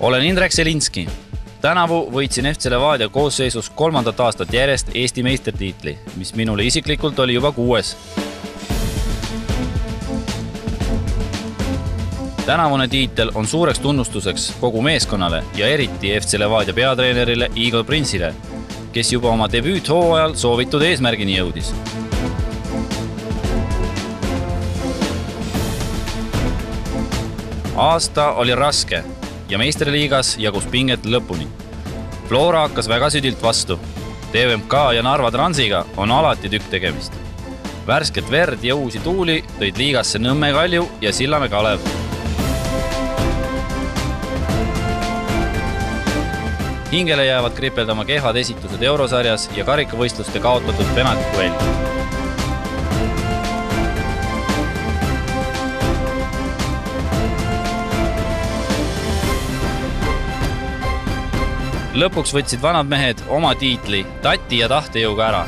Olen Indrek Selinski. Tänavu võitsin FC Levadia koosseisus 3. aastat järjest Eesti meistertiitli, mis minule isiklikult oli juba 6. Tänavune tiitel on suureks tunnustuseks kogu meeskonnale ja eriti FC Levadia peatreenerile Igor Prinsile, kes juba oma debüüthooajal soovitud eesmärgini jõudis. Aasta oli raske ja meistriliigas jagus pinget lõpuni. Flora hakkas väga südilt vastu. TVMK ja Narva Transiga on alati tükk tegemist. Värsket verd ja uusi tuuli tõid liigasse Nõmme Kalju ja Sillamäe Kalev. Hingele jäävad kripeldama kehvad esitused eurosarjas ja karikavõistluste kaotatud penaltikuell. Lõpuks võtsid vanad mehed oma tiitli tati ja tahtejõuga ära.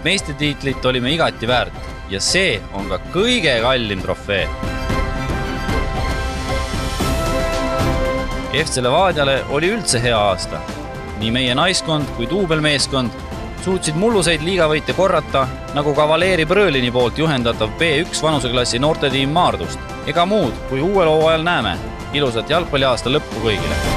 Meistritiitlit olime igati väärt ja see on ka kõige kallim trofee. FC Levadiale oli üldse hea aasta. Nii meie naiskond kui duubelmeeskond suutsid mulluseid liigavõite korrata, nagu ka Valeri Brõlini poolt juhendatav B1 vanuseklassi noortetiim Maardust. Ega muud, kui uuel hooajal näeme. Ilusat jalgpalliaasta lõppu kõigile!